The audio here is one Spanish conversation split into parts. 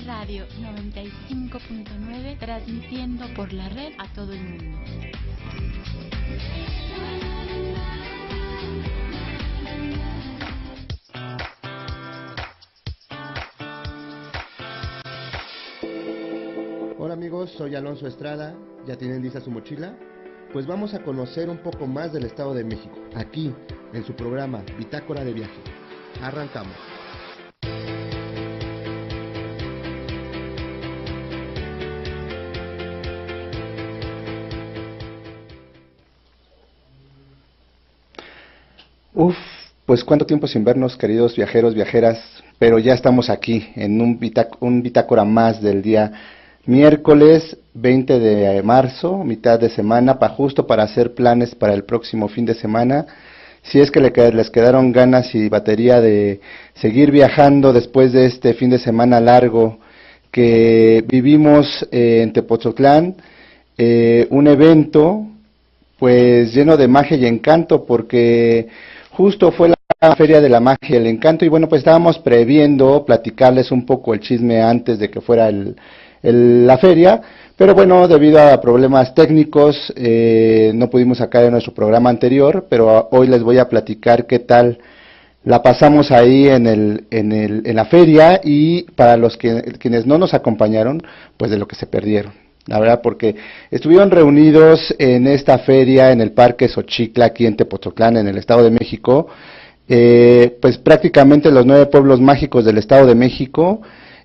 MBS Radio 95.9, transmitiendo por la red a todo el mundo. Hola amigos, soy Alonso Estrada. ¿Ya tienen lista su mochila? Pues vamos a conocer un poco más del Estado de México, aquí, en su programa Bitácora de Viaje. Arrancamos. Pues cuánto tiempo sin vernos, queridos viajeros, viajeras, pero ya estamos aquí en un bitácora más del día miércoles 20 de marzo, mitad de semana, justo para hacer planes para el próximo fin de semana. Si es que les quedaron ganas y batería de seguir viajando después de este fin de semana largo que vivimos en Tepoztlán, un evento pues lleno de magia y encanto, porque justo fue la Feria de la Magia y el Encanto, y bueno, pues estábamos previendo platicarles un poco el chisme antes de que fuera la feria, pero bueno, debido a problemas técnicos no pudimos sacar en nuestro programa anterior, pero hoy les voy a platicar qué tal la pasamos ahí en la feria, y para los quienes no nos acompañaron, pues de lo que se perdieron. La verdad, porque estuvieron reunidos en esta feria en el Parque Xochitla, aquí en Tepoztlán, en el Estado de México, pues prácticamente los 9 pueblos mágicos del Estado de México,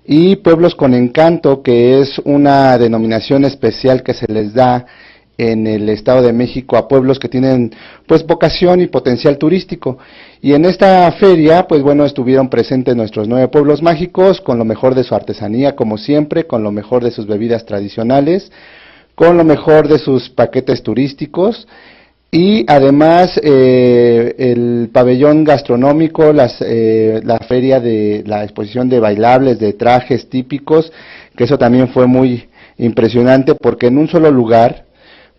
y Pueblos con Encanto, que es una denominación especial que se les da en el Estado de México a pueblos que tienen pues vocación y potencial turístico. Y en esta feria, pues bueno, estuvieron presentes nuestros 9 pueblos mágicos, con lo mejor de su artesanía, como siempre, con lo mejor de sus bebidas tradicionales, con lo mejor de sus paquetes turísticos, y además el pabellón gastronómico, la feria de la exposición de bailables, de trajes típicos, que eso también fue muy impresionante, porque en un solo lugar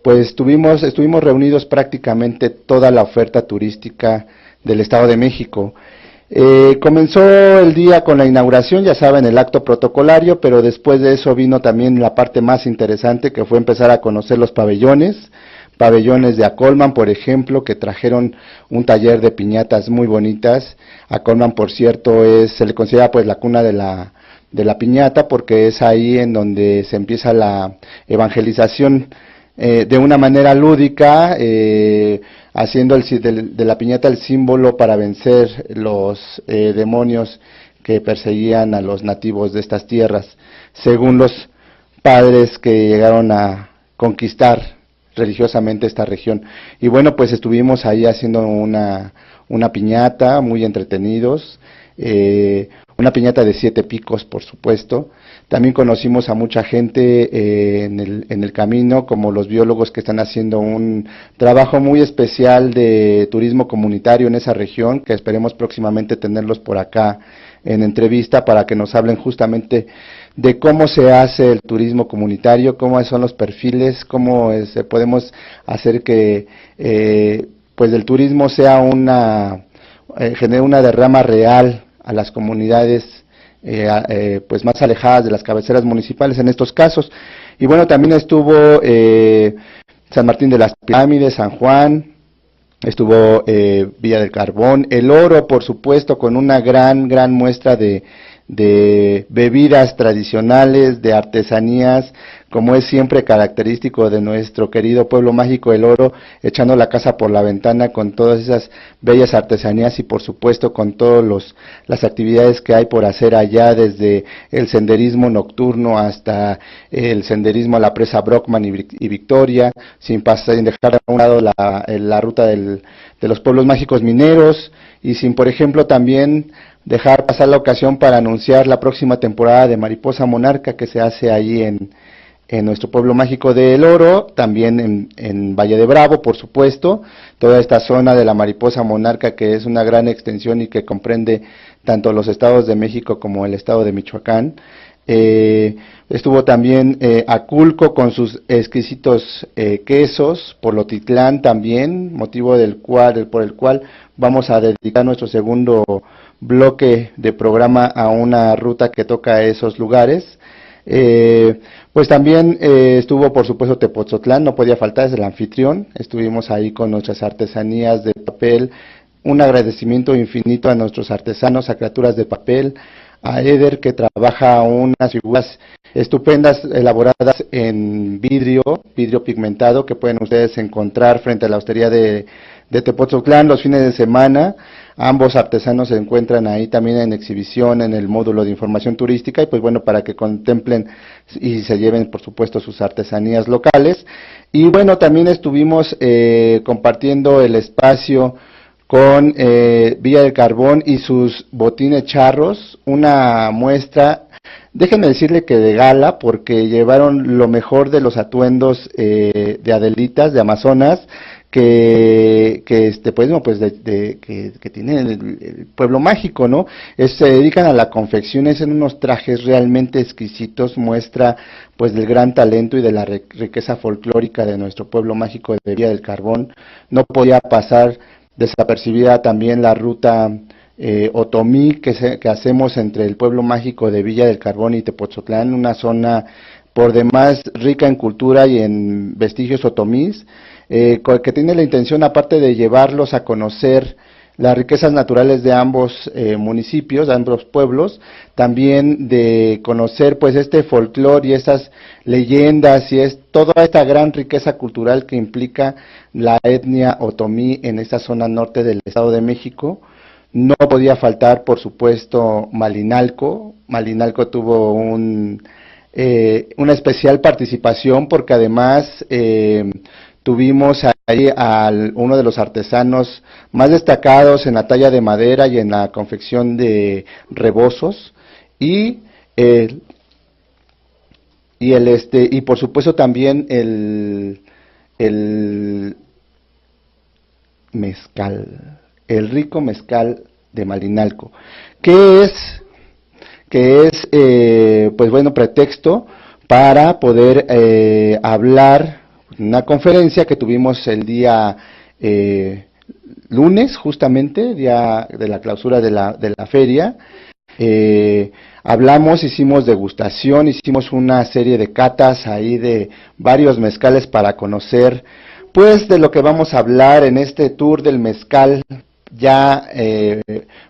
pues estuvimos reunidos prácticamente toda la oferta turística del Estado de México. Comenzó el día con la inauguración, ya saben, el acto protocolario, pero después de eso vino también la parte más interesante, que fue empezar a conocer los pabellones de Acolman, por ejemplo, que trajeron un taller de piñatas muy bonitas. Acolman, por cierto, se le considera pues la cuna de la piñata, porque es ahí en donde se empieza la evangelización de una manera lúdica, haciendo de la piñata el símbolo para vencer los demonios que perseguían a los nativos de estas tierras, según los padres que llegaron a conquistar religiosamente esta región. Y bueno, pues estuvimos ahí haciendo una piñata, muy entretenidos, una piñata de 7 picos, por supuesto. También conocimos a mucha gente en el camino, como los biólogos que están haciendo un trabajo muy especial de turismo comunitario en esa región, que esperemos próximamente tenerlos por acá en entrevista para que nos hablen justamente de cómo se hace el turismo comunitario, cómo son los perfiles, cómo podemos hacer que pues el turismo sea genere una derrama real a las comunidades pues más alejadas de las cabeceras municipales en estos casos. Y bueno, también estuvo San Martín de las Pirámides, San Juan, estuvo Villa del Carbón, El Oro, por supuesto, con una gran muestra de bebidas tradicionales, de artesanías, como es siempre característico de nuestro querido pueblo mágico El Oro, echando la casa por la ventana con todas esas bellas artesanías, y por supuesto con todas las actividades que hay por hacer allá, desde el senderismo nocturno hasta el senderismo a la presa Brockman y Victoria, sin dejar a un lado la ruta de los pueblos mágicos mineros, y sin, por ejemplo, también dejar pasar la ocasión para anunciar la próxima temporada de Mariposa Monarca, que se hace allí en nuestro pueblo mágico de El Oro, también en Valle de Bravo, por supuesto, toda esta zona de la Mariposa Monarca, que es una gran extensión y que comprende tanto los estados de México como el estado de Michoacán. Estuvo también Aculco con sus exquisitos quesos, Polotitlán también, motivo por el cual vamos a dedicar nuestro segundo bloque de programa a una ruta que toca esos lugares. Pues también estuvo, por supuesto, Tepotzotlán, no podía faltar, es el anfitrión. Estuvimos ahí con nuestras artesanías de papel, un agradecimiento infinito a nuestros artesanos, a Criaturas de Papel, a Eder, que trabaja unas figuras estupendas elaboradas en vidrio pigmentado, que pueden ustedes encontrar frente a la hostería de Tepotzotlán los fines de semana. Ambos artesanos se encuentran ahí también en exhibición en el módulo de información turística, y pues bueno, para que contemplen y se lleven, por supuesto, sus artesanías locales. Y bueno, también estuvimos compartiendo el espacio con Villa del Carbón y sus botines charros, una muestra, déjenme decirle que de gala, porque llevaron lo mejor de los atuendos de Adelitas, de Amazonas, que pues, no, pues que tiene el pueblo mágico, ¿no? Se dedican a la confección, en unos trajes realmente exquisitos, muestra pues del gran talento y de la riqueza folclórica de nuestro pueblo mágico de Villa del Carbón. No podía pasar desapercibida también la ruta otomí que hacemos entre el pueblo mágico de Villa del Carbón y Tepotzotlán, una zona por demás rica en cultura y en vestigios otomís, que tiene la intención, aparte de llevarlos a conocer las riquezas naturales de ambos municipios, de ambos pueblos, también de conocer pues este folclore y esas leyendas y toda esta gran riqueza cultural que implica la etnia otomí en esta zona norte del Estado de México. No podía faltar, por supuesto, Malinalco. Malinalco tuvo una especial participación, porque además tuvimos ahí a uno de los artesanos más destacados en la talla de madera y en la confección de rebozos, y por supuesto también el mezcal, el rico mezcal de Malinalco, que es pues bueno, pretexto para poder hablar una conferencia que tuvimos el día lunes, justamente, día de la clausura de la feria. Hicimos degustación, hicimos una serie de catas ahí de varios mezcales para conocer pues de lo que vamos a hablar en este tour del mezcal, ya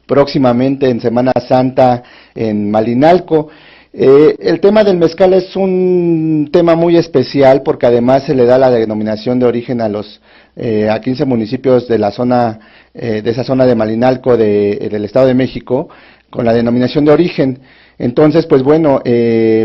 próximamente en Semana Santa en Malinalco. El tema del mezcal es un tema muy especial, porque además se le da la denominación de origen a 15 municipios de la zona, de esa zona de Malinalco del Estado de México, con la denominación de origen. Entonces, pues bueno,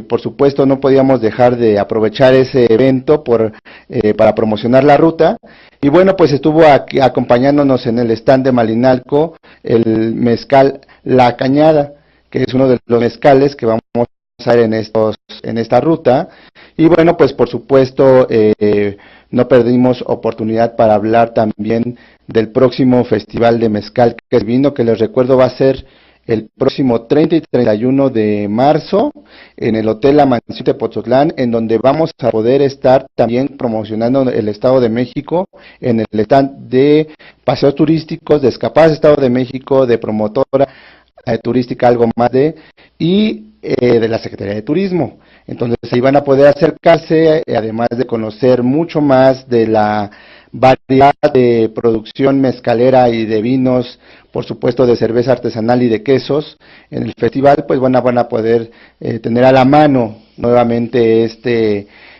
por supuesto no podíamos dejar de aprovechar ese evento para promocionar la ruta. Y bueno, pues estuvo aquí acompañándonos en el stand de Malinalco el mezcal La Cañada, que es uno de los mezcales que vamos a usar en esta ruta. Y bueno, pues por supuesto no perdimos oportunidad para hablar también del próximo Festival de Mezcal que vino, que les recuerdo va a ser el próximo 30 y 31 de marzo en el Hotel La Mansión Tepotzotlán, en donde vamos a poder estar también promocionando el Estado de México en el stand de paseos turísticos, de Escapadas Estado de México, de promotora turística, algo más y de la Secretaría de Turismo. Entonces ahí van a poder acercarse, además de conocer mucho más de la variedad de producción mezcalera y de vinos, por supuesto de cerveza artesanal y de quesos. En el festival pues van a poder tener a la mano nuevamente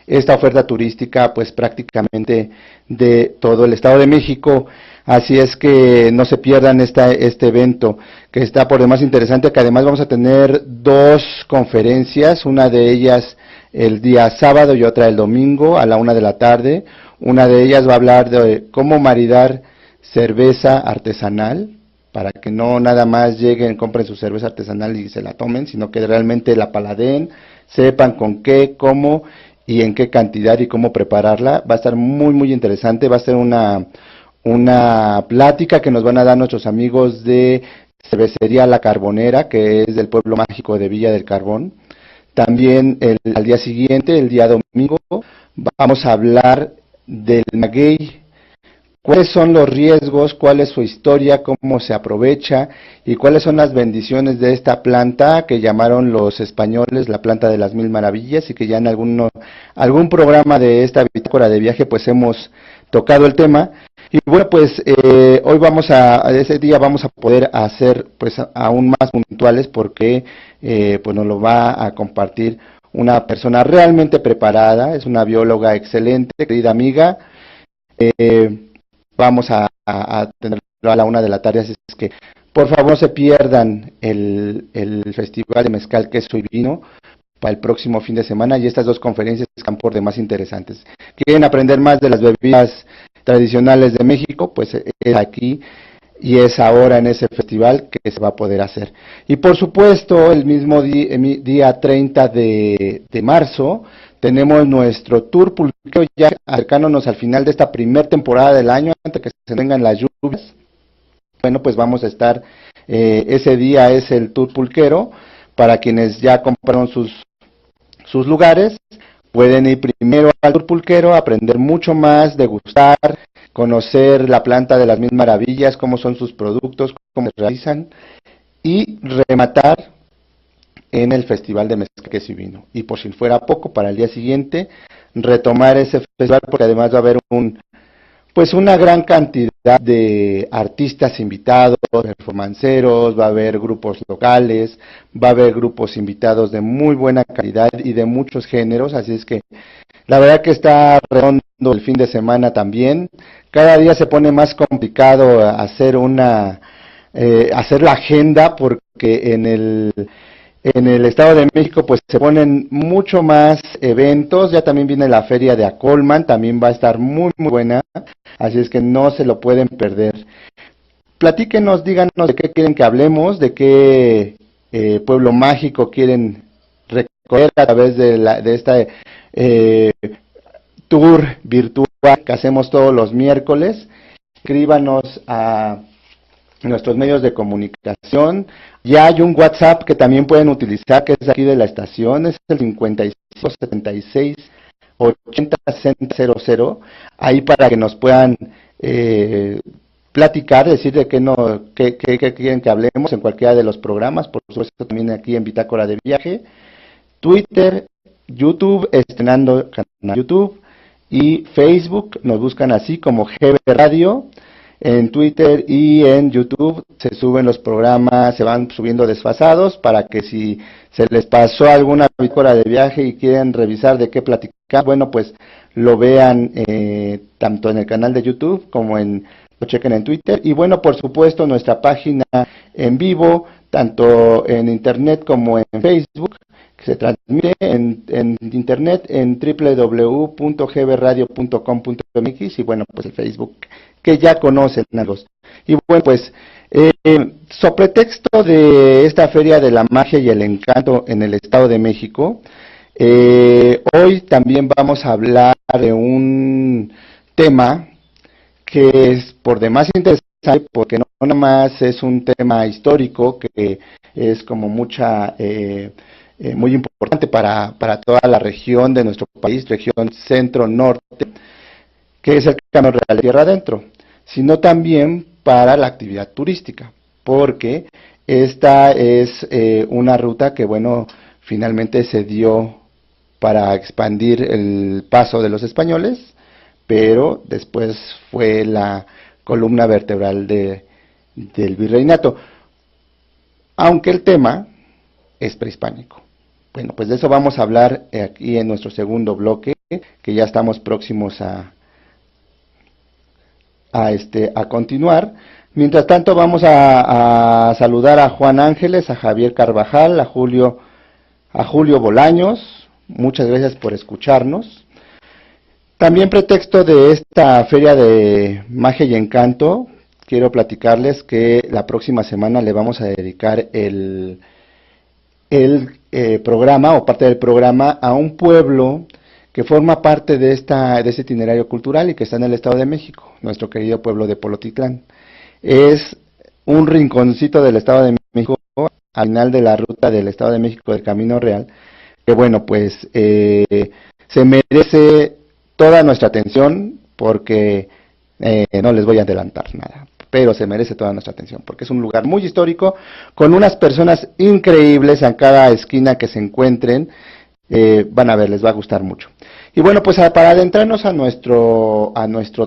esta oferta turística pues prácticamente de todo el Estado de México. Así es que no se pierdan este evento, que está por demás interesante, que además vamos a tener 2 conferencias, una de ellas el día sábado y otra el domingo a la 1 de la tarde. Una de ellas va a hablar de cómo maridar cerveza artesanal, para que no nada más lleguen, compren su cerveza artesanal y se la tomen, sino que realmente la paladeen, sepan con qué, cómo y en qué cantidad y cómo prepararla. Va a estar muy, muy interesante. Va a ser una plática que nos van a dar nuestros amigos de Cervecería La Carbonera, que es del pueblo mágico de Villa del Carbón. También al día siguiente, el día domingo, vamos a hablar del maguey, cuáles son los riesgos, cuál es su historia, cómo se aprovecha y cuáles son las bendiciones de esta planta que llamaron los españoles la planta de las mil maravillas, y que ya en algún programa de esta bitácora de viaje pues hemos tocado el tema. Y bueno, pues hoy ese día vamos a poder hacer pues aún más puntuales, porque pues nos lo va a compartir una persona realmente preparada, es una bióloga excelente, querida amiga. Vamos a tenerlo a la 1 de la tarde, así es que por favor no se pierdan el Festival de Mezcal, Queso y Vino para el próximo fin de semana, y estas dos conferencias están por demás interesantes. ¿Quieren aprender más de las bebidas tradicionales de México? Pues es aquí y es ahora en ese festival que se va a poder hacer. Y por supuesto, el mismo día 30 de marzo, tenemos nuestro tour pulquero, ya acercándonos al final de esta primera temporada del año, antes que se vengan las lluvias. Bueno, pues vamos a estar, ese día es el tour pulquero. Para quienes ya compraron sus lugares, pueden ir primero al tour pulquero, aprender mucho más, degustar, conocer la planta de las mil maravillas, cómo son sus productos, cómo se realizan, y rematar en el Festival de Mezcal, Queso y Vino. Y por si fuera poco, para el día siguiente, retomar ese festival, porque además va a haber una gran cantidad de artistas invitados, performanceros, va a haber grupos locales, va a haber grupos invitados de muy buena calidad y de muchos géneros, así es que la verdad que está redondo el fin de semana también. Cada día se pone más complicado hacer la agenda, porque en el Estado de México pues se ponen mucho más eventos. Ya también viene la feria de Acolman, también va a estar muy muy buena, así es que no se lo pueden perder. Platíquenos, díganos de qué quieren que hablemos, de qué pueblo mágico quieren recorrer a través de esta tour virtual que hacemos todos los miércoles. Escríbanos a nuestros medios de comunicación. Ya hay un WhatsApp que también pueden utilizar, que es aquí de la estación, es el 55768000, ahí para que nos puedan platicar, decir de qué quieren que hablemos en cualquiera de los programas, por supuesto también aquí en Bitácora de Viaje, Twitter, YouTube, estrenando canal YouTube, y Facebook, nos buscan así como GB Radio. En Twitter y en YouTube se suben los programas, se van subiendo desfasados, para que si se les pasó alguna bitácora de viaje y quieren revisar de qué platicar, bueno, pues lo vean tanto en el canal de YouTube como lo chequen en Twitter. Y bueno, por supuesto, nuestra página en vivo, tanto en Internet como en Facebook, que se transmite en Internet en www.gbradio.com.mx, y bueno, pues el Facebook que ya conocen los. Y bueno, pues sobre texto de esta Feria de la Magia y el Encanto en el Estado de México, hoy también vamos a hablar de un tema que es por demás interesante, porque no nada más es un tema histórico, que es como muy importante para toda la región de nuestro país, región centro-norte, que es el Camino Real de Tierra Adentro, sino también para la actividad turística, porque esta es una ruta que, bueno, finalmente se dio para expandir el paso de los españoles, pero después fue la columna vertebral del virreinato, aunque el tema es prehispánico. Bueno, pues de eso vamos a hablar aquí en nuestro segundo bloque, que ya estamos próximos a continuar. Mientras tanto, vamos a saludar a Juan Ángeles, a Javier Carvajal, a Julio Bolaños. Muchas gracias por escucharnos. También, pretexto de esta Feria de Magia y Encanto, quiero platicarles que la próxima semana le vamos a dedicar el programa, o parte del programa, a un pueblo que forma parte de ese itinerario cultural y que está en el Estado de México, nuestro querido pueblo de Polotitlán. Es un rinconcito del Estado de México, al final de la ruta del Estado de México del Camino Real, que bueno, pues se merece toda nuestra atención, porque No les voy a adelantar nada, pero se merece toda nuestra atención, porque es un lugar muy histórico, con unas personas increíbles en cada esquina que se encuentren. Van a ver, les va a gustar mucho. Y bueno, pues para adentrarnos a nuestro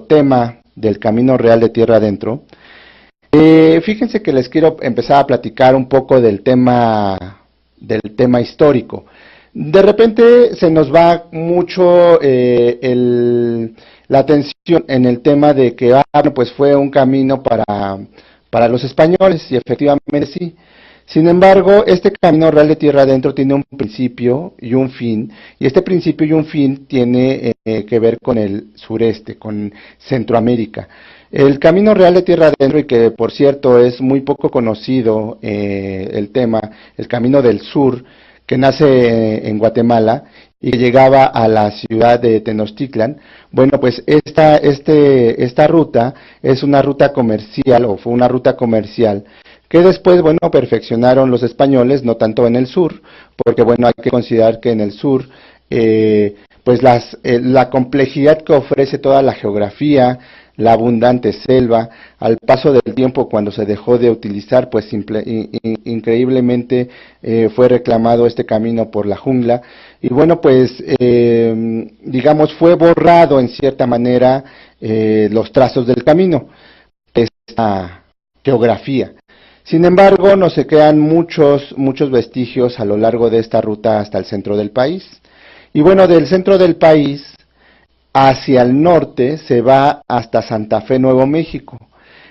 tema del Camino Real de Tierra Adentro, fíjense que les quiero empezar a platicar un poco del tema histórico. De repente se nos va mucho la atención en el tema de que pues fue un camino para los españoles, y efectivamente sí. Sin embargo, este Camino Real de Tierra Adentro tiene un principio y un fin, y este principio y un fin tiene que ver con el sureste, con Centroamérica. El Camino Real de Tierra Adentro, y que por cierto es muy poco conocido el Camino del Sur, que nace en Guatemala y que llegaba a la ciudad de Tenochtitlan. Bueno, pues esta ruta es una ruta comercial, o fue una ruta comercial, que después, bueno, perfeccionaron los españoles, no tanto en el sur, porque bueno, hay que considerar que en el sur, pues la complejidad que ofrece toda la geografía, la abundante selva, al paso del tiempo, cuando se dejó de utilizar, pues increíblemente fue reclamado este camino por la jungla, y bueno, pues digamos, fue borrado en cierta manera los trazos del camino, esta geografía. Sin embargo, nos se quedan muchos vestigios a lo largo de esta ruta hasta el centro del país. Y bueno, del centro del país hacia el norte se va hasta Santa Fe, Nuevo México.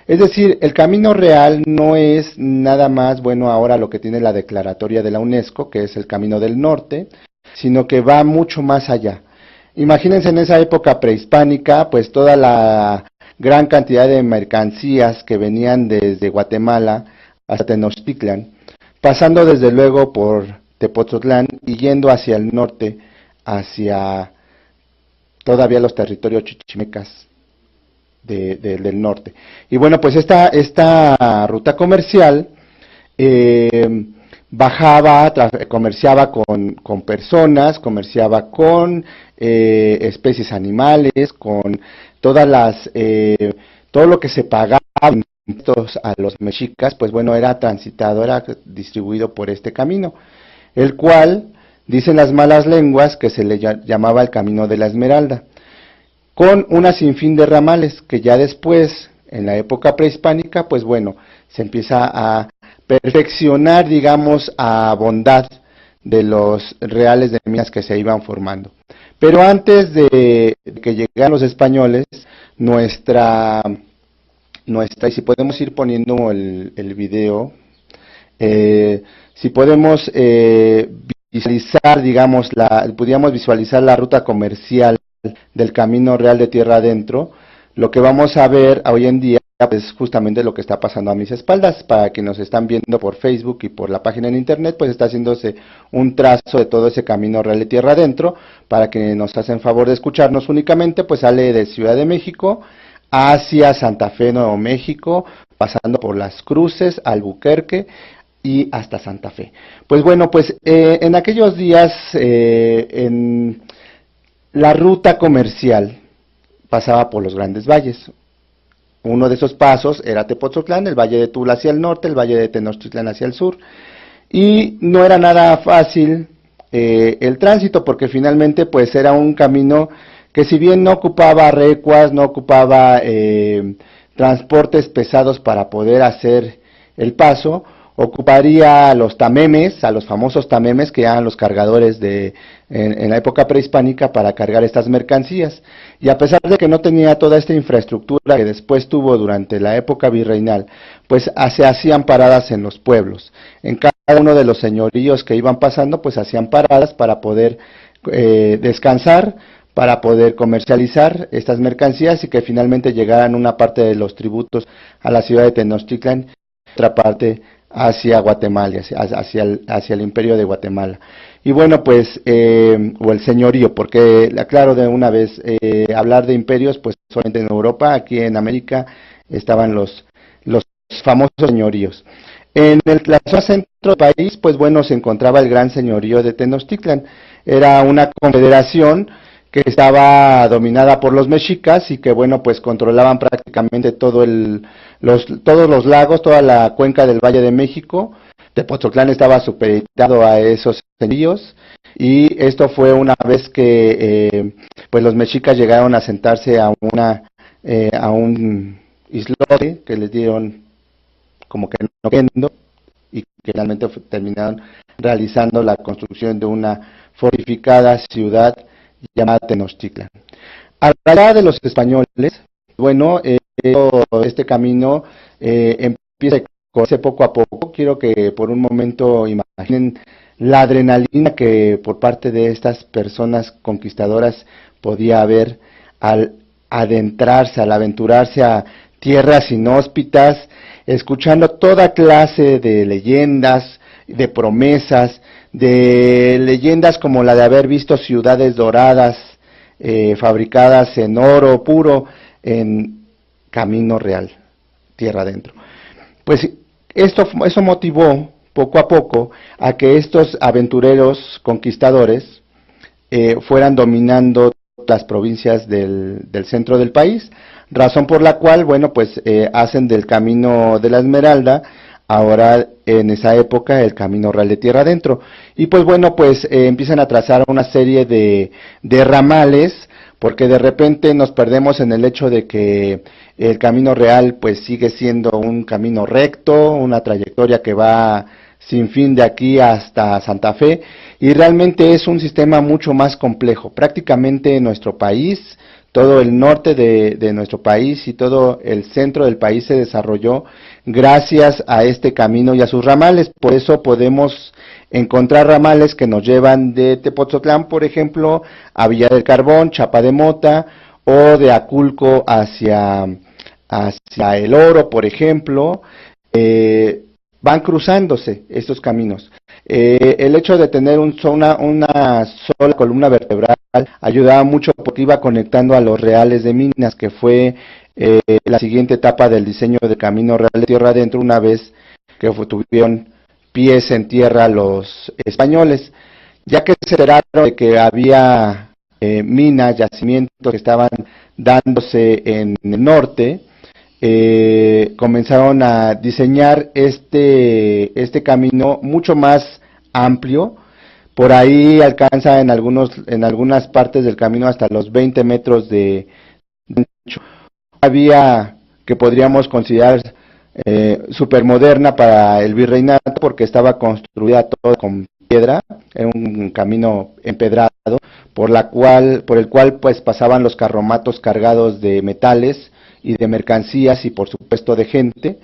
Es decir, el Camino Real no es nada más, bueno, ahora lo que tiene la declaratoria de la UNESCO, que es el Camino del Norte, sino que va mucho más allá. Imagínense en esa época prehispánica, pues toda la gran cantidad de mercancías que venían desde Guatemala hasta Tenochtitlan, pasando desde luego por Tepoztlán y yendo hacia el norte, hacia todavía los territorios chichimecas del norte. Y bueno, pues esta ruta comercial comerciaba con personas, comerciaba con especies animales, con todo lo que se pagaba a los mexicas, pues bueno, era transitado, era distribuido por este camino, el cual, dicen las malas lenguas, que se le llamaba el Camino de la Esmeralda, con una sinfín de ramales, que ya después, en la época prehispánica, pues bueno, se empieza a perfeccionar, digamos, a bondad de los reales de minas que se iban formando. Pero antes de que llegaran los españoles, y si podemos ir poniendo el video, si podemos visualizar, digamos, pudiéramos visualizar la ruta comercial del Camino Real de Tierra Adentro, lo que vamos a ver hoy en día es justamente lo que está pasando a mis espaldas. Para quienes nos están viendo por Facebook y por la página en internet, pues está haciéndose un trazo de todo ese Camino Real de Tierra Adentro. Para quienes nos hacen favor de escucharnos únicamente, pues sale de Ciudad de México hacia Santa Fe, Nuevo México, pasando por Las Cruces, Albuquerque y hasta Santa Fe. Pues bueno, pues en aquellos días en la ruta comercial pasaba por los Grandes Valles. Uno de esos pasos era Tepoztlán, el Valle de Tula hacia el norte, el Valle de Tenochtitlán hacia el sur, y no era nada fácil el tránsito, porque finalmente pues era un camino que, si bien no ocupaba recuas, no ocupaba transportes pesados para poder hacer el paso, ocuparía a los tamemes, a los famosos tamemes, que eran los cargadores en la época prehispánica para cargar estas mercancías. Y a pesar de que no tenía toda esta infraestructura que después tuvo durante la época virreinal, pues se hacían paradas en los pueblos. En cada uno de los señoríos que iban pasando, pues hacían paradas para poder descansar, para poder comercializar estas mercancías, y que finalmente llegaran una parte de los tributos a la ciudad de Tenochtitlan, otra parte hacia Guatemala, hacia el imperio de Guatemala. Y bueno, pues, o el señorío, porque aclaro de una vez, hablar de imperios, pues solamente en Europa. Aquí en América estaban los famosos señoríos. En la zona centro del país, pues bueno, se encontraba el gran señorío de Tenochtitlan. Era una confederación que estaba dominada por los mexicas y que bueno, pues controlaban prácticamente todos los lagos, toda la cuenca del Valle de México. Tepoztlán estaba supeditado a esos señoríos, y esto fue una vez que pues los mexicas llegaron a sentarse a un islote que les dieron como que no queriendo, y que realmente terminaron realizando la construcción de una fortificada ciudad llamada Tenochtitlan. A la llegada de los españoles, bueno, este camino empieza a recorrerse poco a poco. Quiero que por un momento imaginen la adrenalina que por parte de estas personas conquistadoras podía haber al adentrarse, al aventurarse a tierras inhóspitas, escuchando toda clase de leyendas, de promesas, de leyendas como la de haber visto ciudades doradas, fabricadas en oro puro, en camino real, tierra adentro. Pues eso motivó poco a poco a que estos aventureros conquistadores fueran dominando las provincias del centro del país, razón por la cual, bueno, pues hacen del Camino de la Esmeralda, ahora en esa época, el Camino Real de Tierra Adentro. Y pues bueno, pues empiezan a trazar una serie de ramales, porque de repente nos perdemos en el hecho de que el Camino Real pues sigue siendo un camino recto, una trayectoria que va sin fin de aquí hasta Santa Fe, y realmente es un sistema mucho más complejo. Prácticamente nuestro país, todo el norte de nuestro país y todo el centro del país se desarrolló gracias a este camino y a sus ramales. Por eso podemos encontrar ramales que nos llevan de Tepoztlán, por ejemplo, a Villa del Carbón, Chapa de Mota, o de Aculco hacia El Oro, por ejemplo. Van cruzándose estos caminos. El hecho de tener una sola columna vertebral ayudaba mucho porque iba conectando a los reales de Minas, que fue la siguiente etapa del diseño del Camino Real de Tierra Adentro, una vez que tuvieron pies en tierra los españoles, ya que se enteraron de que había minas, yacimientos que estaban dándose en el norte. Comenzaron a diseñar este camino mucho más amplio. Por ahí alcanza en algunas partes del camino hasta los 20 metros de ancho. Había que podríamos considerar supermoderna para el virreinato, porque estaba construida todo con piedra, era un camino empedrado por el cual pues pasaban los carromatos cargados de metales y de mercancías y por supuesto de gente.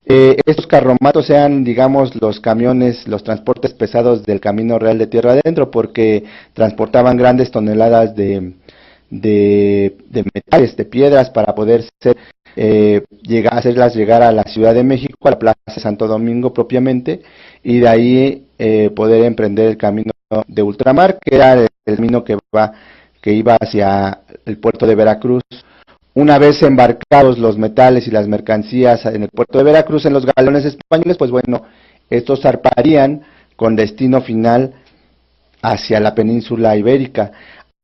Estos carromatos eran, digamos, los camiones, los transportes pesados del Camino Real de Tierra Adentro, porque transportaban grandes toneladas de metales, de piedras, para poder hacerlas llegar a la Ciudad de México, a la Plaza de Santo Domingo propiamente, y de ahí poder emprender el camino de ultramar, que era el camino que iba hacia el puerto de Veracruz. Una vez embarcados los metales y las mercancías en el puerto de Veracruz, en los galeones españoles, pues bueno, estos zarparían con destino final hacia la península ibérica.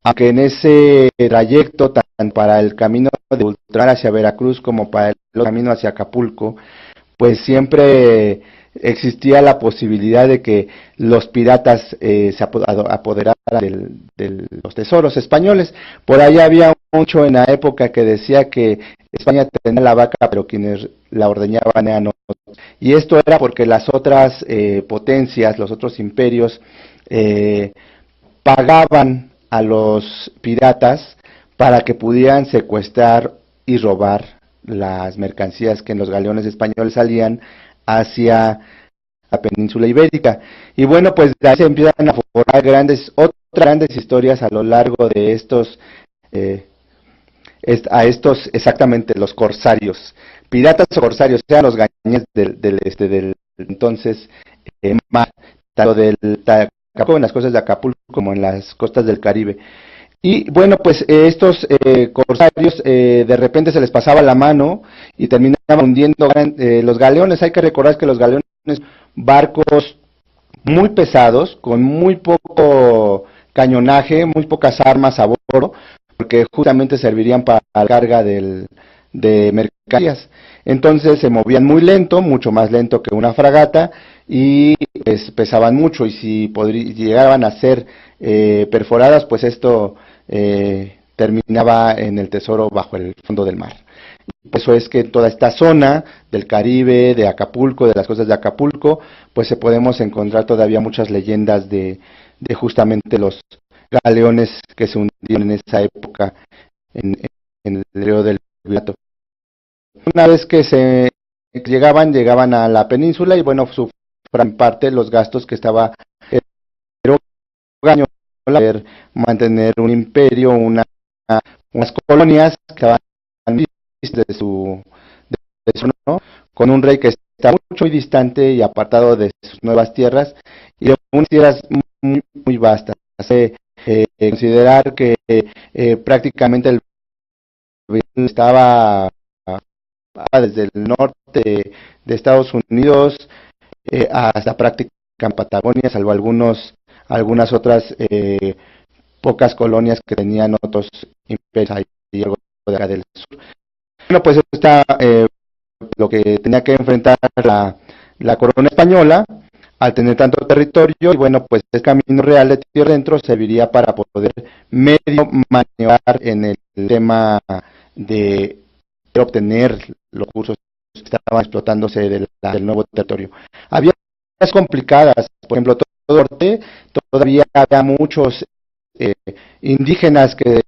Aunque en ese trayecto, tanto para el camino de ultramar hacia Veracruz como para el camino hacia Acapulco, pues siempre existía la posibilidad de que los piratas se apoderaran de los tesoros españoles. Por ahí había mucho en la época que decía que España tenía la vaca, pero quienes la ordeñaban eran otros. Y esto era porque las otras potencias, los otros imperios, pagaban a los piratas para que pudieran secuestrar y robar las mercancías que en los galeones españoles salían hacia la península ibérica. Y bueno, pues de ahí se empiezan a formar otras grandes historias a lo largo de estos exactamente los corsarios, piratas o corsarios, sean los gañanes del entonces mar, tanto en las costas de Acapulco como en las costas del Caribe. Y bueno, pues estos corsarios de repente se les pasaba la mano y terminaban hundiendo los galeones. Hay que recordar que los galeones, barcos muy pesados, con muy poco cañonaje, muy pocas armas a bordo, porque justamente servirían para la carga de mercancías. Entonces se movían muy lento, mucho más lento que una fragata, y pues, pesaban mucho, y si llegaban a ser perforadas, pues esto terminaba en el tesoro bajo el fondo del mar. Por eso es que toda esta zona del Caribe, de Acapulco, de las costas de Acapulco, pues se podemos encontrar todavía muchas leyendas de justamente los galeones que se hundieron en esa época en el río del Virreinato. Una vez que se llegaban a la península y bueno, sufrían parte los gastos que estaba erogando para poder mantener un imperio, unas colonias que estaban de su ¿no? Con un rey que está muy distante y apartado de sus nuevas tierras, y de unas tierras muy vastas. Considerar que prácticamente el estaba desde el norte de Estados Unidos hasta prácticamente Patagonia, salvo algunas otras pocas colonias que tenían otros imperios ahí y algo de acá del sur. Bueno, pues está lo que tenía que enfrentar la corona española al tener tanto territorio, y bueno, pues el camino real de tierra adentro serviría para poder medio maniobrar en el tema de obtener los recursos que estaban explotándose del nuevo territorio. Había cosas complicadas, por ejemplo, todo el norte, todavía había muchos indígenas que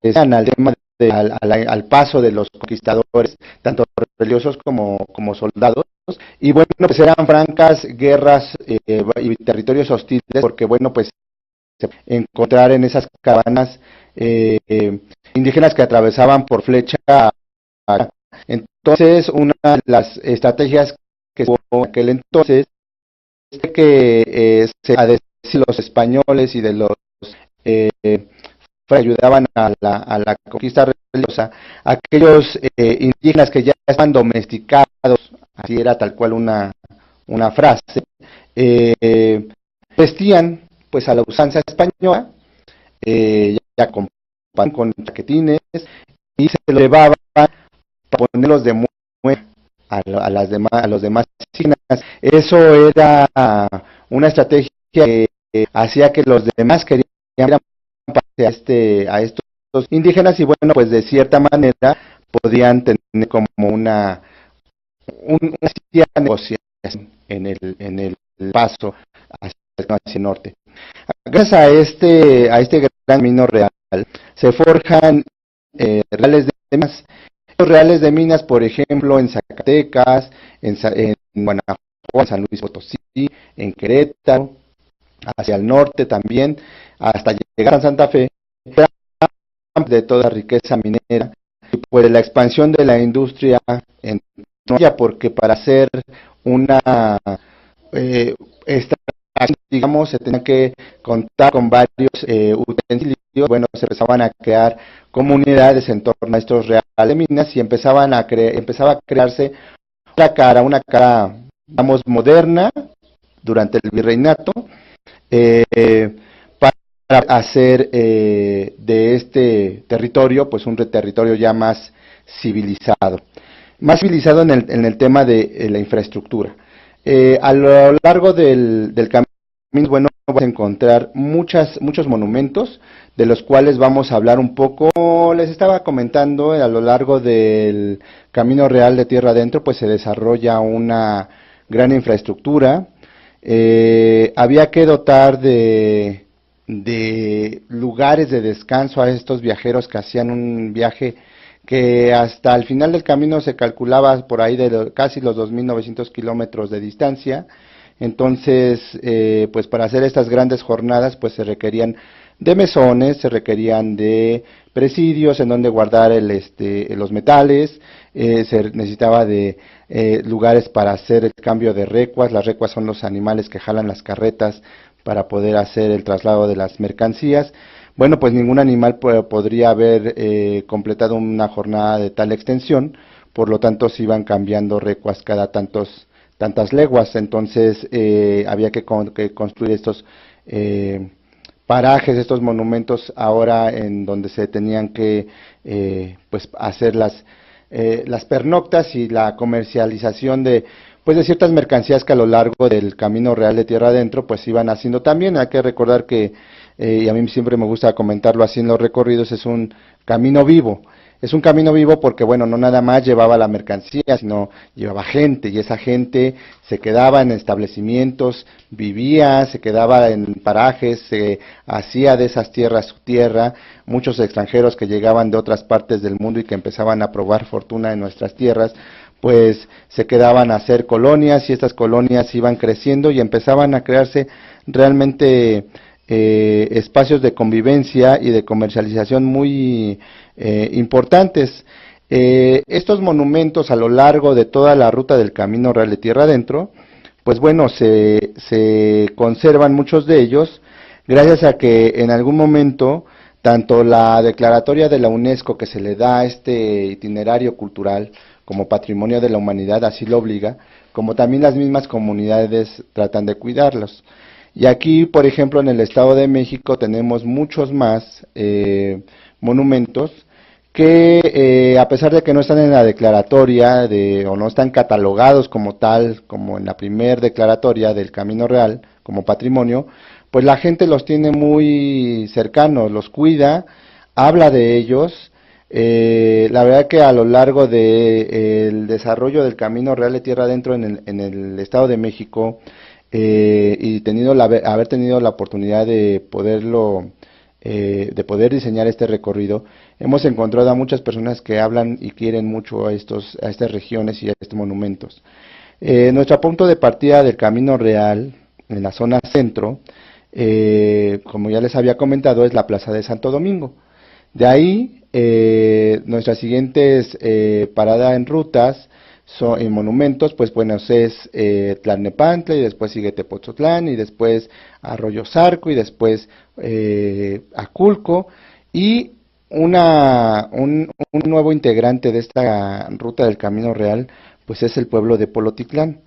decían al tema al paso de los conquistadores, tanto religiosos como soldados, y bueno, pues eran francas guerras y territorios hostiles, porque bueno, pues encontrar en esas caravanas indígenas que atravesaban por flecha. Entonces, una de las estrategias que hubo en aquel entonces es que de los españoles y de los ayudaban a la conquista religiosa, aquellos indígenas que ya estaban domesticados, así era tal cual una frase, vestían pues a la usanza española, ya con pan, con chaquetines, y se lo llevaban para ponerlos de muerte a los demás indígenas. Eso era una estrategia que hacía que los demás querían a estos indígenas, y bueno, pues de cierta manera podían tener como una cierta negociación en el paso hacia el norte. Gracias a este gran camino real se forjan reales de minas. Los reales de minas, por ejemplo, en Zacatecas, en Guanajuato, en San Luis Potosí, en Querétaro, hacia el norte también, hasta llegar a Santa Fe, de toda riqueza minera, y pues la expansión de la industria en ella, porque para hacer una digamos, se tenía que contar con varios utensilios. Bueno, se empezaban a crear comunidades en torno a estos reales de minas, y empezaba a crearse una cara, digamos, moderna durante el virreinato, para hacer de este territorio pues un territorio ya más civilizado en el tema de la infraestructura. A lo largo del camino, bueno, vamos a encontrar muchos monumentos, de los cuales vamos a hablar un poco. Les estaba comentando, a lo largo del Camino Real de Tierra Adentro, pues se desarrolla una gran infraestructura. Había que dotar de lugares de descanso a estos viajeros que hacían un viaje que hasta el final del camino se calculaba por ahí de casi los 2.900 kilómetros de distancia. Entonces, pues para hacer estas grandes jornadas, pues se requerían de mesones, se requerían de presidios en donde guardar los metales, se necesitaba de lugares para hacer el cambio de recuas. Las recuas son los animales que jalan las carretas para poder hacer el traslado de las mercancías. Bueno, pues ningún animal podría haber completado una jornada de tal extensión, por lo tanto se iban cambiando recuas cada tantas leguas. Entonces había que construir estos parajes, estos monumentos ahora en donde se tenían que pues hacer las pernoctas y la comercialización de pues de ciertas mercancías que a lo largo del Camino Real de Tierra Adentro pues iban haciendo también. Hay que recordar que, y a mí siempre me gusta comentarlo así en los recorridos, es un camino vivo. Es un camino vivo porque, bueno, no nada más llevaba la mercancía, sino llevaba gente, y esa gente se quedaba en establecimientos, vivía, se quedaba en parajes, se hacía de esas tierras su tierra. Muchos extranjeros que llegaban de otras partes del mundo y que empezaban a probar fortuna en nuestras tierras, pues se quedaban a hacer colonias, y estas colonias iban creciendo y empezaban a crearse realmente espacios de convivencia y de comercialización muy importantes. Estos monumentos a lo largo de toda la ruta del Camino Real de Tierra Adentro, pues bueno, se conservan muchos de ellos, gracias a que en algún momento, tanto la declaratoria de la UNESCO que se le da a este itinerario cultural como Patrimonio de la Humanidad así lo obliga, como también las mismas comunidades tratan de cuidarlos. Y aquí, por ejemplo, en el Estado de México tenemos muchos más monumentos que a pesar de que no están en la declaratoria o no están catalogados como tal, como en la primer declaratoria del Camino Real, como patrimonio, pues la gente los tiene muy cercanos, los cuida, habla de ellos. La verdad que a lo largo del desarrollo del Camino Real de Tierra Adentro en el Estado de México, y haber tenido la oportunidad de poder diseñar este recorrido, hemos encontrado a muchas personas que hablan y quieren mucho a estas regiones y a estos monumentos. Nuestro punto de partida del Camino Real, en la zona centro, como ya les había comentado, es la Plaza de Santo Domingo. De ahí, nuestras siguientes paradas en rutas, en monumentos, pues bueno, es Tlalnepantla, y después sigue Tepoztlán, y después Arroyo Zarco, y después Aculco, y un nuevo integrante de esta ruta del Camino Real, pues es el pueblo de Polotitlán.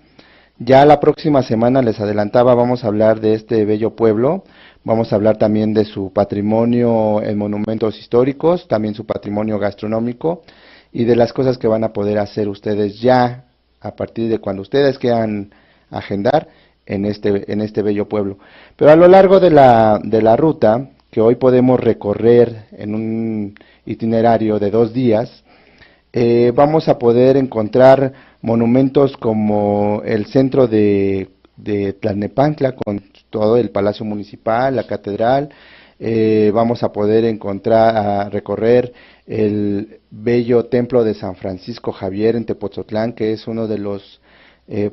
Ya la próxima semana, les adelantaba, vamos a hablar de este bello pueblo, vamos a hablar también de su patrimonio en monumentos históricos, también su patrimonio gastronómico, y de las cosas que van a poder hacer ustedes ya a partir de cuando ustedes quieran agendar en este bello pueblo. Pero a lo largo de la ruta, que hoy podemos recorrer en un itinerario de 2 días, vamos a poder encontrar monumentos como el centro de Tlalnepantla, con todo el Palacio Municipal, la Catedral. Vamos a poder recorrer el bello templo de San Francisco Javier en Tepoztlán, que es uno de los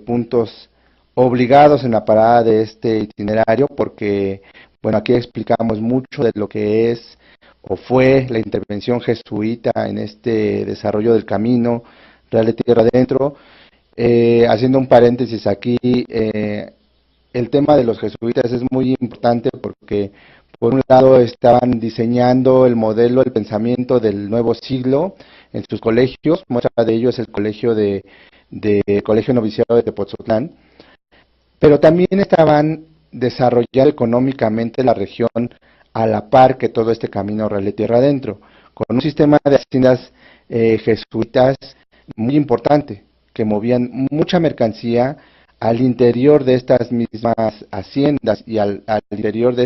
puntos obligados en la parada de este itinerario, porque, bueno, aquí explicamos mucho de lo que es o fue la intervención jesuita en este desarrollo del Camino Real de Tierra Adentro. Haciendo un paréntesis aquí, el tema de los jesuitas es muy importante porque, por un lado, estaban diseñando el modelo, el pensamiento del nuevo siglo en sus colegios. Muestra de ello es el colegio Colegio Noviciado de Tepoztlán, pero también estaban desarrollando económicamente la región a la par que todo este Camino Real de Tierra Adentro, con un sistema de haciendas jesuitas muy importante, que movían mucha mercancía al interior de estas mismas haciendas y al interior de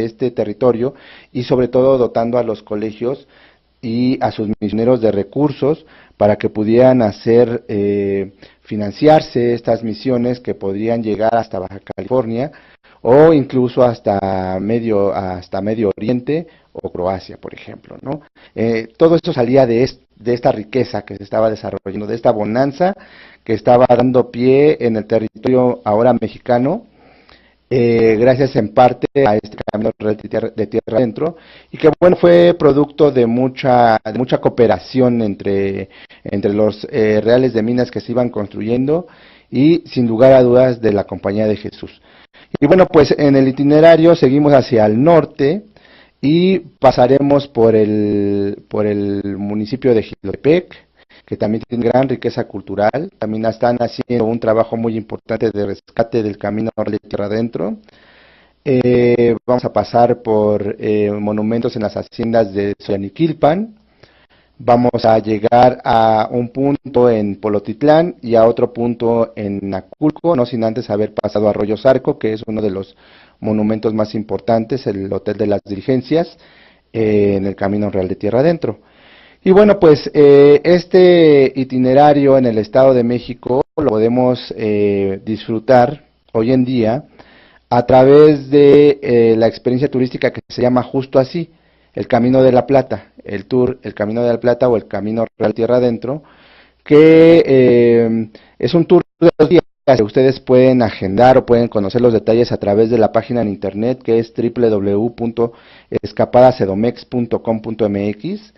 este territorio, y sobre todo dotando a los colegios y a sus misioneros de recursos para que pudieran financiarse estas misiones que podrían llegar hasta Baja California o incluso hasta Medio Oriente o Croacia, por ejemplo, ¿no? Todo esto salía de esta riqueza que se estaba desarrollando, de esta bonanza que estaba dando pie en el territorio ahora mexicano, gracias en parte a este Camino de Tierra Adentro, y que bueno, fue producto de mucha cooperación entre los reales de minas que se iban construyendo, y sin lugar a dudas de la Compañía de Jesús. Y bueno, pues en el itinerario seguimos hacia el norte y pasaremos por el municipio de Jilotepec, que también tiene gran riqueza cultural. También están haciendo un trabajo muy importante de rescate del Camino de Tierra Adentro. vamos a pasar por monumentos en las haciendas de Xoyaniquilpan. Vamos a llegar a un punto en Polotitlán y a otro punto en Aculco, no sin antes haber pasado a Arroyo Zarco, que es uno de los monumentos más importantes, el Hotel de las Diligencias, en el Camino Real de Tierra Adentro. Y bueno, pues este itinerario en el Estado de México lo podemos disfrutar hoy en día a través de la experiencia turística que se llama justo así, el Camino de la Plata, el tour, el Camino de la Plata o el Camino Real Tierra Adentro, que es un tour de 2 días que ustedes pueden agendar o pueden conocer los detalles a través de la página en internet que es www.escapadasedomex.com.mx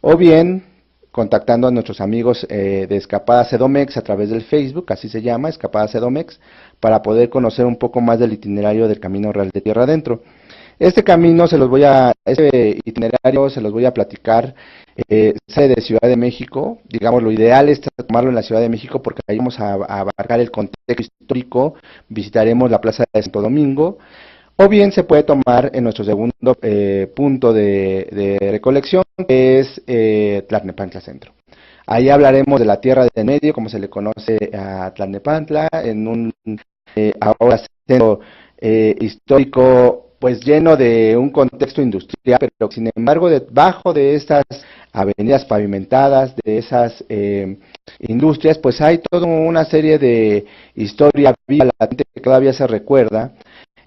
o bien contactando a nuestros amigos de Escapadas Edomex a través del Facebook, así se llama, Escapadas Edomex, para poder conocer un poco más del itinerario del Camino Real de Tierra Adentro. Este itinerario se los voy a platicar, sale de Ciudad de México, digamos lo ideal es tomarlo en la Ciudad de México porque ahí vamos a abarcar el contexto histórico, visitaremos la Plaza de Santo Domingo, o bien se puede tomar en nuestro segundo punto de recolección, que es Tlalnepantla Centro. Ahí hablaremos de la Tierra del Medio, como se le conoce a Tlalnepantla, en un ahora centro histórico pues lleno de un contexto industrial, pero sin embargo debajo de estas avenidas pavimentadas, de esas industrias, pues hay toda una serie de historia viva, latente que todavía se recuerda,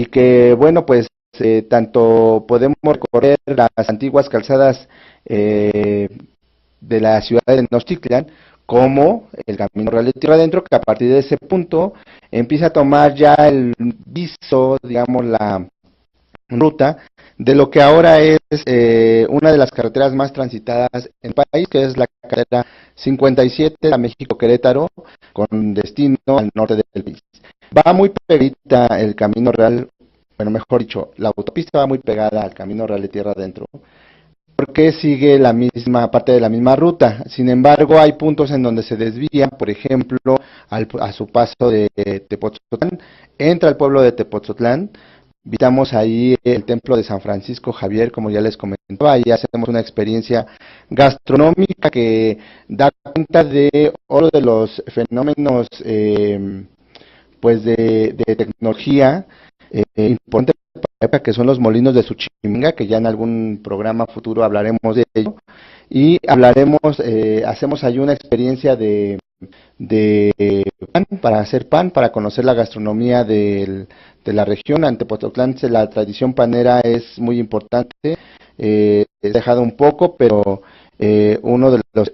y que bueno, pues tanto podemos recorrer las antiguas calzadas de la ciudad de Tenochtitlan, como el Camino Real de Tierra Adentro, que a partir de ese punto empieza a tomar ya el viso, digamos, la ruta de lo que ahora es una de las carreteras más transitadas en el país, que es la carretera 57 a México-Querétaro, con destino al norte del país. Va muy pegadita el Camino Real, bueno, mejor dicho, la autopista va muy pegada al Camino Real de Tierra Adentro, porque sigue la misma parte de la misma ruta. Sin embargo, hay puntos en donde se desvía, por ejemplo, a su paso de Tepoztlán, entra al pueblo de Tepoztlán. Visitamos ahí el templo de San Francisco Javier, como ya les comentaba, y hacemos una experiencia gastronómica que da cuenta de otro de los fenómenos pues de tecnología importante para la época, que son los molinos de Suchimanga, que ya en algún programa futuro hablaremos de ello, y hacemos ahí una experiencia de pan, para hacer pan, para conocer la gastronomía de la región. Ante Tepoztlán la tradición panera es muy importante, he dejado un poco, pero uno de los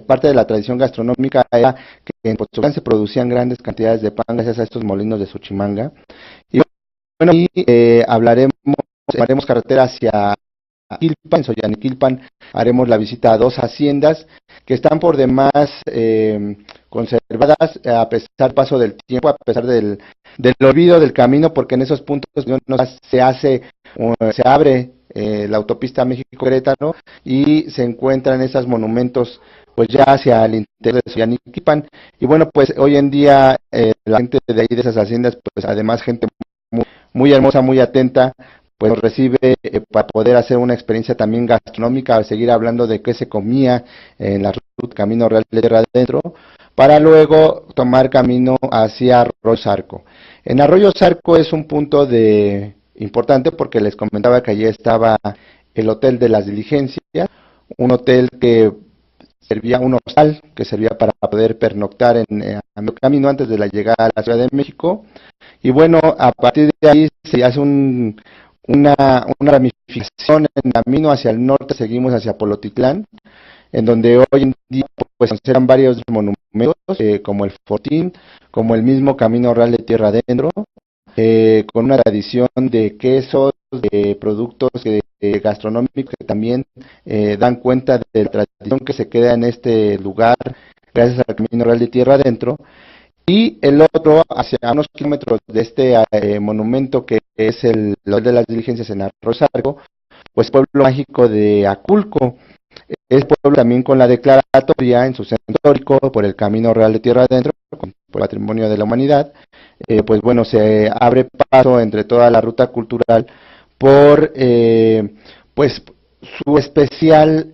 parte de la tradición gastronómica era que en Tepoztlán se producían grandes cantidades de pan gracias a estos molinos de Suchimanga. Y bueno, y haremos carretera hacia Quilpan, en Xoyaniquilpan haremos la visita a 2 haciendas que están por demás conservadas a pesar del paso del tiempo, a pesar del olvido del camino, porque en esos puntos se abre la autopista México-Querétaro y se encuentran esos monumentos pues ya hacia el interior de Xoyaniquilpan. Y bueno, pues hoy en día la gente de ahí, de esas haciendas, pues además gente muy, muy hermosa, muy atenta, pues nos recibe para poder hacer una experiencia también gastronómica, seguir hablando de qué se comía en la ruta Camino Real de Tierra Adentro, para luego tomar camino hacia Arroyo Zarco. En Arroyo Zarco es un punto importante porque les comentaba que allí estaba el Hotel de las Diligencias, un hotel que servía, un hostal que servía para poder pernoctar en el camino antes de la llegada a la Ciudad de México. Y bueno, a partir de ahí se hace una ramificación en camino hacia el norte, seguimos hacia Polotitlán, en donde hoy en día pues conservan varios monumentos, como el Fortín, como el mismo Camino Real de Tierra Adentro, con una tradición de quesos, de productos gastronómicos que también dan cuenta de la tradición que se queda en este lugar gracias al Camino Real de Tierra Adentro. Y el otro, hacia unos kilómetros de este monumento que es el Hotel de las Diligencias en Arroyo Zarco, pues pueblo mágico de Aculco. Es pueblo también con la declaratoria en su centro histórico por el Camino Real de Tierra Adentro, con por Patrimonio de la Humanidad, pues bueno, se abre paso entre toda la ruta cultural por pues su especial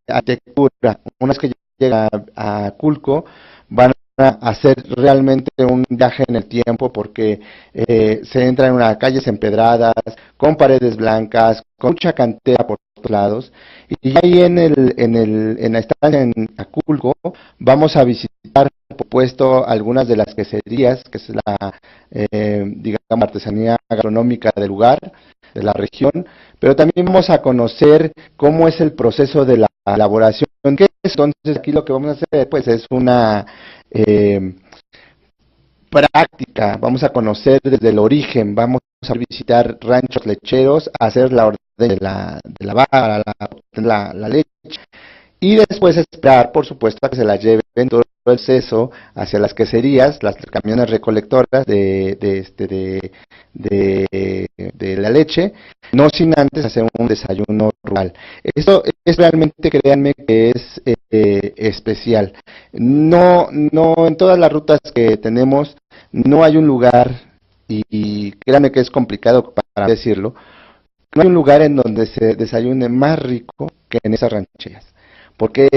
arquitectura. Una vez que llega a Culco, van a hacer realmente un viaje en el tiempo, porque se entra en unas calles empedradas, con paredes blancas, con mucha cantera por todos lados, y ahí en la estancia en Aculco vamos a visitar, por supuesto, algunas de las queserías, que es la, digamos, artesanía gastronómica del lugar, de la región, pero también vamos a conocer cómo es el proceso de la elaboración. ¿Qué es? Entonces aquí lo que vamos a hacer pues es una práctica, vamos a conocer desde el origen, vamos a visitar ranchos lecheros, a hacer la orden de la vaca, la leche, y después esperar, por supuesto, a que se la lleven todo el proceso hacia las queserías, las camiones recolectoras de la leche, no sin antes hacer un desayuno rural. Esto es realmente, créanme, que es especial. No en todas las rutas que tenemos, no hay un lugar, y créanme que es complicado para decirlo, no hay un lugar en donde se desayune más rico que en esas rancheras, porque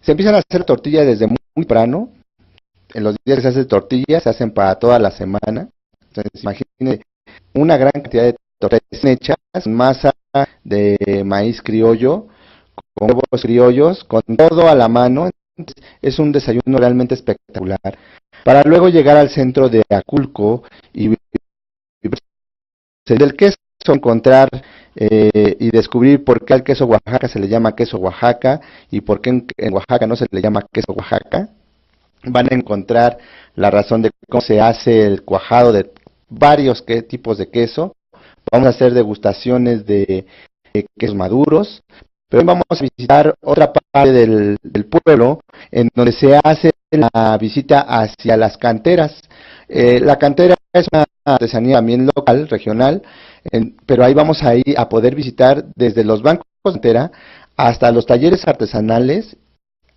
se empiezan a hacer tortillas desde muy temprano. En los días que se hacen tortillas, se hacen para toda la semana. Entonces, imagínense una gran cantidad de tortillas hechas, masa de maíz criollo, con huevos criollos, con todo a la mano. Entonces, es un desayuno realmente espectacular. Para luego llegar al centro de Aculco y del queso, encontrar y descubrir por qué al queso Oaxaca se le llama queso Oaxaca y por qué en Oaxaca no se le llama queso Oaxaca. Van a encontrar la razón de cómo se hace el cuajado de varios tipos de queso. Vamos a hacer degustaciones de quesos maduros, pero vamos a visitar otra parte del pueblo en donde se hace la visita hacia las canteras. La cantera es una artesanía también local, regional, pero ahí vamos a ir a poder visitar desde los bancos de cantera hasta los talleres artesanales,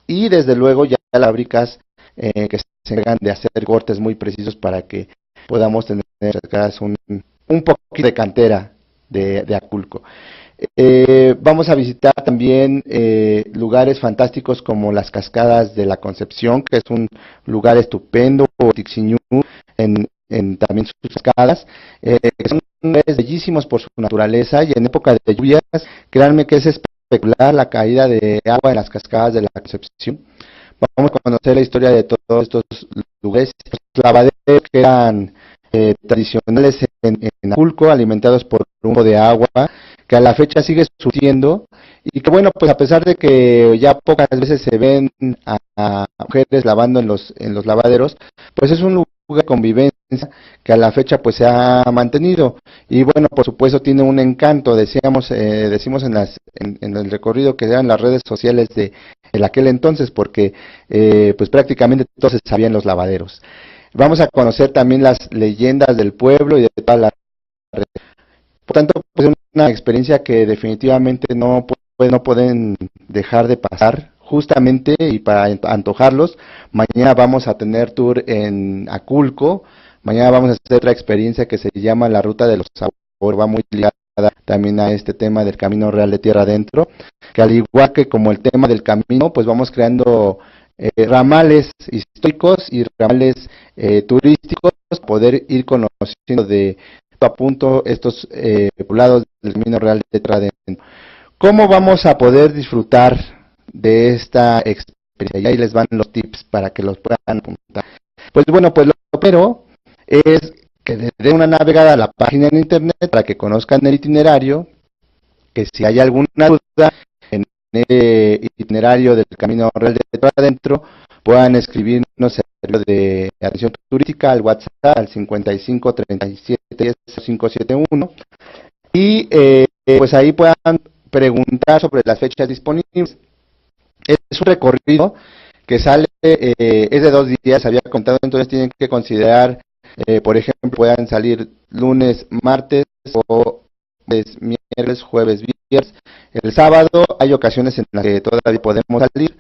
y desde luego ya las fábricas que se encargan de hacer cortes muy precisos para que podamos tener un poquito de cantera de Aculco. Vamos a visitar también lugares fantásticos como las Cascadas de la Concepción, que es un lugar estupendo, o Tixiñú, en también sus cascadas, que son lugares bellísimos por su naturaleza, y en época de lluvias, créanme que es espectacular la caída de agua en las Cascadas de la Concepción. Vamos a conocer la historia de todos estos lugares, los lavaderos que eran tradicionales en Aculco, alimentados por un poco de agua, que a la fecha sigue surtiendo, y que bueno, pues a pesar de que ya pocas veces se ven a mujeres lavando en los lavaderos, pues es un lugar de convivencia que a la fecha pues se ha mantenido, y bueno, por supuesto tiene un encanto. Decimos en el recorrido que eran las redes sociales de aquel entonces, porque pues prácticamente todos se sabían los lavaderos. Vamos a conocer también las leyendas del pueblo y de toda la red. Por tanto, pues es una experiencia que definitivamente no pueden dejar de pasar. Justamente, y para antojarlos, mañana vamos a tener tour en Aculco. Mañana vamos a hacer otra experiencia que se llama la Ruta de los Sabores. Va muy ligada también a este tema del Camino Real de Tierra Adentro, que al igual que como el tema del camino, pues vamos creando ramales históricos y ramales turísticos, poder ir conociendo de punto a punto estos poblados del Camino Real de Tierra Adentro. ¿Cómo vamos a poder disfrutar de esta experiencia? Y ahí les van los tips para que los puedan apuntar. Pues bueno, pues lo primero es que les den una navegada a la página en internet para que conozcan el itinerario, que si hay alguna duda en el itinerario del Camino Real de Tierra Adentro, puedan escribirnos de atención turística al WhatsApp al 55 37 571, y pues ahí puedan preguntar sobre las fechas disponibles. Es un recorrido que sale, es de 2 días, había contado, entonces tienen que considerar, por ejemplo, puedan salir lunes, martes o es miércoles, jueves, viernes. El sábado hay ocasiones en las que todavía podemos salir,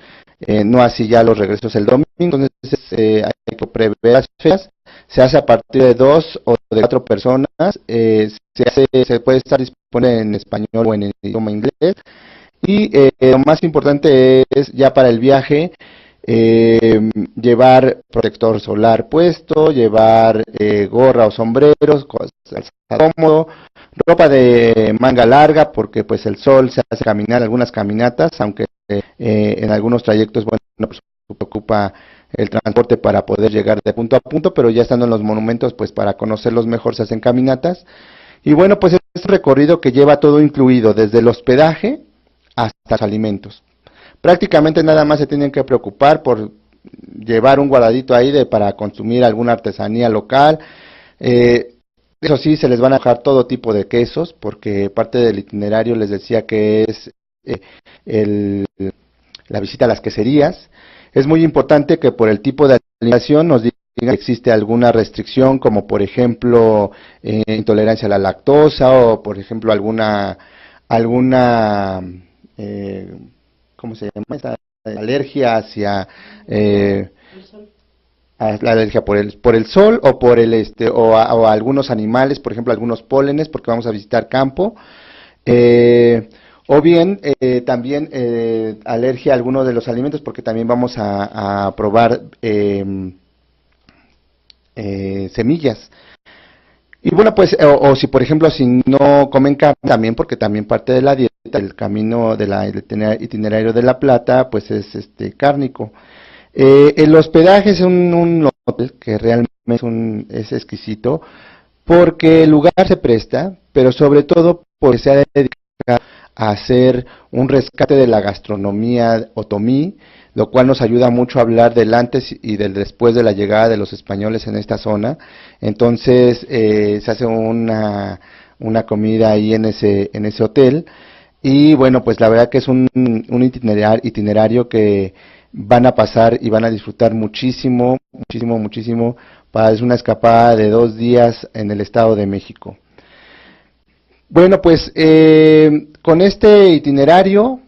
no así ya los regresos el domingo, entonces hay que prever las fechas. Se hace a partir de 2 o de 4 personas, se puede estar disponible en español o en el idioma inglés. Y lo más importante es ya para el viaje, llevar protector solar puesto, llevar gorra o sombreros, cómodo, ropa de manga larga, porque pues el sol se hace caminar algunas caminatas, aunque en algunos trayectos, bueno, pues ocupa el transporte para poder llegar de punto a punto, pero ya estando en los monumentos, pues para conocerlos mejor se hacen caminatas. Y bueno, pues es un recorrido que lleva todo incluido, desde el hospedaje hasta los alimentos. Prácticamente nada más se tienen que preocupar por llevar un guardadito ahí para consumir alguna artesanía local. Eso sí, se les van a dejar todo tipo de quesos, porque parte del itinerario les decía que es la visita a las queserías. Es muy importante que por el tipo de alimentación nos digan si existe alguna restricción, como por ejemplo intolerancia a la lactosa, o por ejemplo alguna ¿cómo se llama? Esta alergia hacia la alergia por el sol, o por o a algunos animales, por ejemplo algunos pólenes, porque vamos a visitar campo, o bien también alergia a algunos de los alimentos, porque también vamos a probar semillas. Y bueno, pues, o si por ejemplo, si no comen carne, también, porque también parte de la dieta, el camino del itinerario de La Plata, pues es cárnico. El hospedaje es un hotel que realmente es exquisito, porque el lugar se presta, pero sobre todo porque se ha dedicado a hacer un rescate de la gastronomía otomí, lo cual nos ayuda mucho a hablar del antes y del después de la llegada de los españoles en esta zona. Entonces se hace una comida ahí en ese hotel, y bueno, pues la verdad que es un itinerario que van a pasar y van a disfrutar muchísimo, muchísimo, muchísimo, para hacer una escapada de 2 días en el Estado de México. Bueno, pues con este itinerario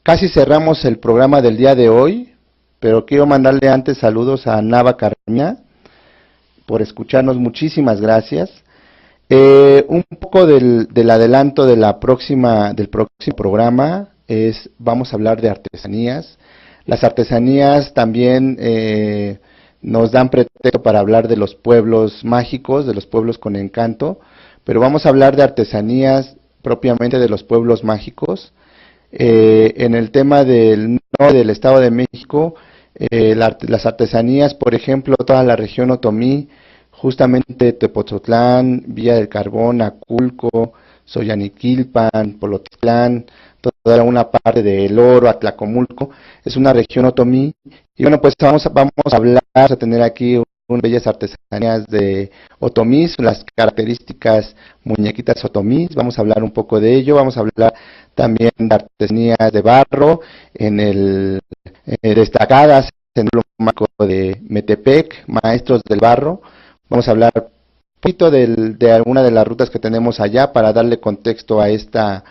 casi cerramos el programa del día de hoy, pero quiero mandarle antes saludos a Nava Carmina por escucharnos, muchísimas gracias. Un poco del adelanto de del próximo programa vamos a hablar de artesanías. Las artesanías también nos dan pretexto para hablar de los pueblos mágicos, de los pueblos con encanto, pero vamos a hablar de artesanías propiamente de los pueblos mágicos. En el tema del norte del Estado de México, las artesanías, por ejemplo, toda la región otomí, justamente Tepozotlán, Villa del Carbón, Aculco, Soyaniquilpan, Polotitlán, toda una parte de El Oro, Atlacomulco, es una región otomí. Y bueno, pues vamos a hablar, a tener aquí unas bellas artesanías de otomís, las características muñequitas otomís, vamos a hablar un poco de ello, vamos a hablar también de artesanías de barro, destacadas en el marco de Metepec, maestros del barro. Vamos a hablar un poquito de alguna de las rutas que tenemos allá para darle contexto a esta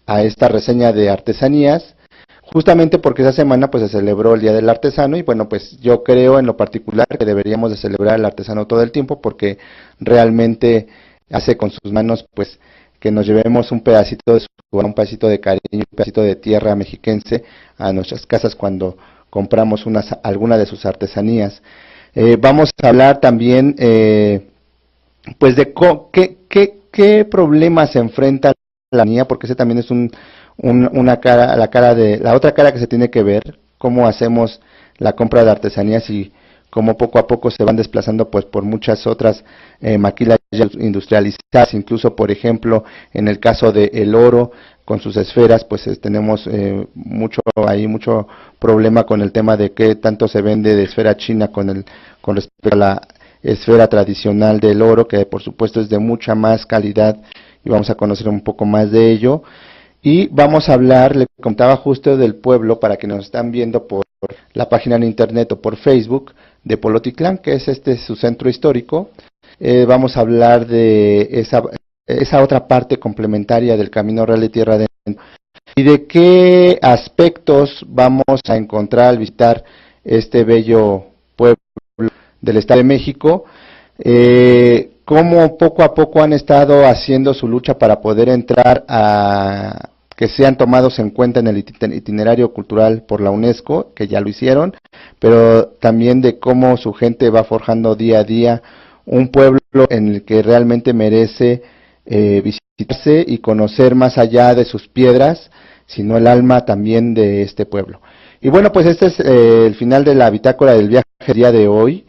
reseña de artesanías, justamente porque esa semana pues se celebró el Día del Artesano, y bueno, pues yo creo en lo particular que deberíamos de celebrar al artesano todo el tiempo, porque realmente hace con sus manos pues que nos llevemos un pedacito de un pedacito de cariño, un pedacito de tierra mexiquense a nuestras casas cuando compramos alguna de sus artesanías. Vamos a hablar también pues de qué problemas se enfrenta la niña, porque ese también es una cara, la otra cara que se tiene que ver, cómo hacemos la compra de artesanías y cómo poco a poco se van desplazando pues por muchas otras maquilas industrializadas, incluso por ejemplo en el caso de El Oro con sus esferas, pues tenemos mucho problema con el tema de qué tanto se vende de esfera china con respecto a la esfera tradicional del oro, que por supuesto es de mucha más calidad, y vamos a conocer un poco más de ello. Y vamos a hablar, le contaba justo del pueblo, para que nos están viendo por la página en internet o por Facebook, de Polotitlán, que es su centro histórico. Vamos a hablar de esa otra parte complementaria del Camino Real de Tierra Adentro, y de qué aspectos vamos a encontrar al visitar este bello pueblo del Estado de México, cómo poco a poco han estado haciendo su lucha para poder entrar a que sean tomados en cuenta en el itinerario cultural por la UNESCO, que ya lo hicieron, pero también de cómo su gente va forjando día a día un pueblo en el que realmente merece visitarse y conocer más allá de sus piedras, sino el alma también de este pueblo. Y bueno, pues este es el final de la bitácora del viaje del día de hoy.